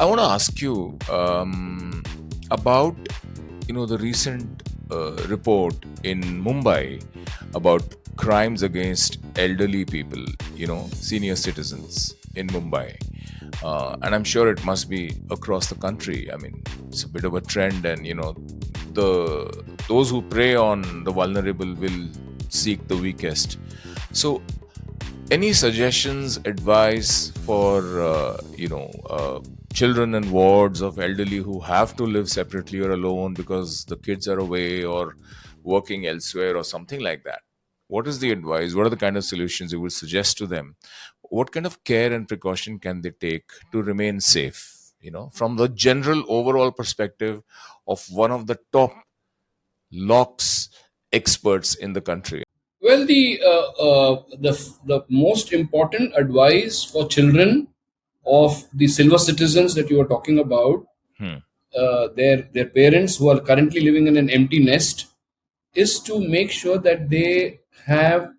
I want to ask you about the recent report in Mumbai about crimes against elderly people, senior citizens in Mumbai. And I'm sure it must be across the country. I mean, it's a bit of a trend, and those who prey on the vulnerable will seek the weakest. So, any suggestions, advice for children and wards of elderly who have to live separately or alone because the kids are away or working elsewhere or something like that? What is the advice? What are the kind of solutions you would suggest to them? What kind of care and precaution can they take to remain safe, from the general overall perspective of one of the top locks experts in the country? Well, the most important advice for children of the silver citizens that you are talking about, Hmm. their parents who are currently living in an empty nest, is to make sure that they have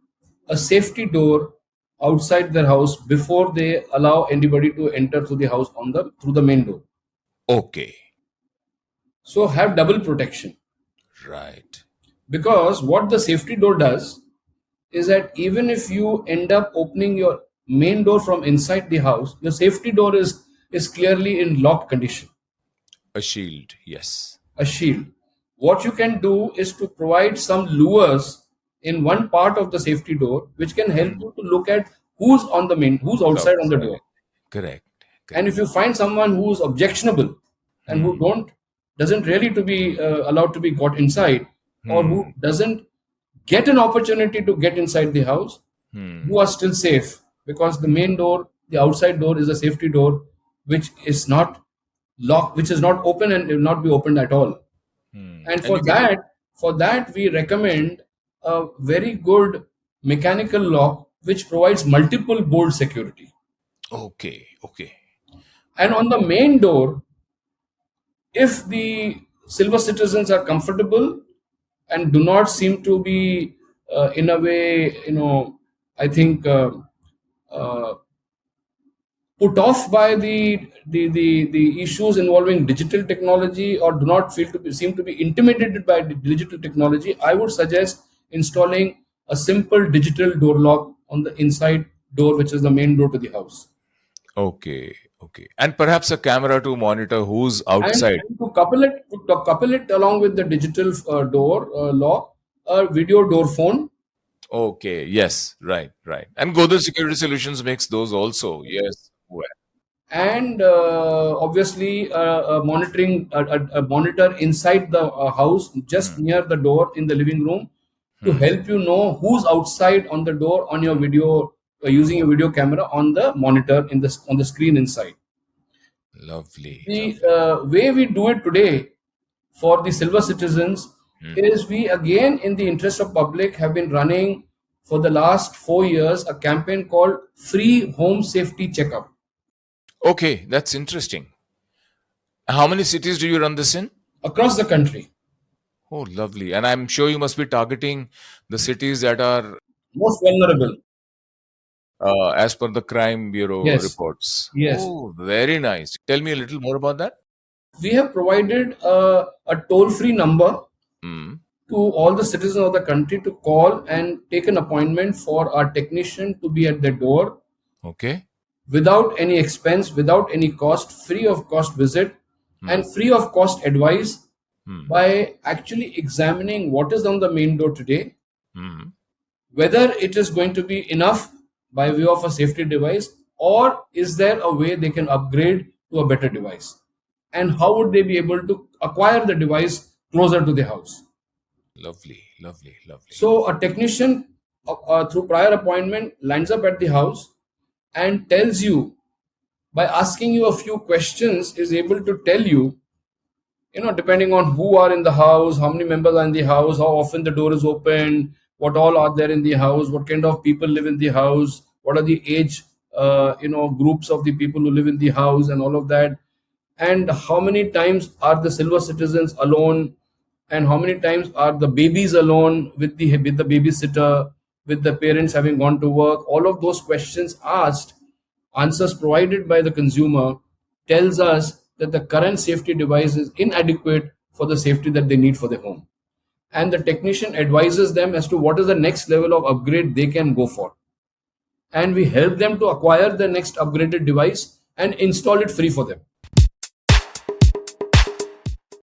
a safety door outside their house before they allow anybody to enter through the house through the main door. Okay. So have double protection, Right. because what the safety door does is that even if you end up opening your main door from inside the house, your safety door is clearly in locked condition, A shield. Yes. a shield. What you can do is to provide some lures in one part of the safety door, which can help you to look at who's Who's outside on the door. outside? Correct. And Correct. if you find someone who's objectionable and who Hmm. doesn't really to be allowed to be got inside, or Hmm. who doesn't get an opportunity to get inside the house, you Hmm. are still safe, because the main door, the outside door, is a safety door which is not locked, which is not open and will not be opened at all. Hmm. And And you can. for that we recommend a very good mechanical lock which provides multiple bolt security. Okay. Okay. And on the main door, if the silver citizens are comfortable and do not seem to be in a way, I think, uh, put off by the issues involving digital technology, or do not seem to be intimidated by the digital technology, I would suggest installing a simple digital door lock on the inside door, which is the main door to the house. Okay. Okay. And perhaps a camera to monitor who's outside. And to couple it along with the digital door lock, a video door phone. Okay. Yes. Right. Right. And Godrej Security Solutions makes those also. Yes. Well. And obviously a monitor inside the house, just Hmm. near the door in the living room, to Hmm. help you know who's outside on the door on your video, using your video camera on the monitor on the screen inside. Lovely. The Lovely. way we do it today for the silver citizens Hmm. is, we again, in the interest of public, have been running for the last 4 years a campaign called Free Home Safety Checkup Okay. That's interesting. How many cities do you run this in? across the country. Oh, lovely. And I'm sure you must be targeting the cities that are, Most vulnerable. as per the Crime Bureau Yes, reports. yes. Oh, very nice. Tell me a little more about that. We have provided a toll-free number Hmm. to all the citizens of the country to call and take an appointment for our technician to be at their door, Okay. without any expense, without any cost, free of cost visit, Hmm. and free of cost advice, Hmm. by actually examining what is on the main door today, Hmm. whether it is going to be enough by way of a safety device, or is there a way they can upgrade to a better device, and how would they be able to acquire the device closer to the house. Lovely. Lovely. Lovely. So a technician, through prior appointment, lines up at the house and tells you, by asking you a few questions, is able to tell you, depending on who are in the house, how many members are in the house, how often the door is open, what all are there in the house, what kind of people live in the house, what are the age, groups of the people who live in the house, and all of that, and how many times are the silver citizens alone, and how many times are the babies alone with the babysitter, with the parents having gone to work. All of those questions asked, answers provided by the consumer, tells us that the current safety device is inadequate for the safety that they need for their home. And the technician advises them as to what is the next level of upgrade they can go for. And we help them to acquire the next upgraded device and install it free for them.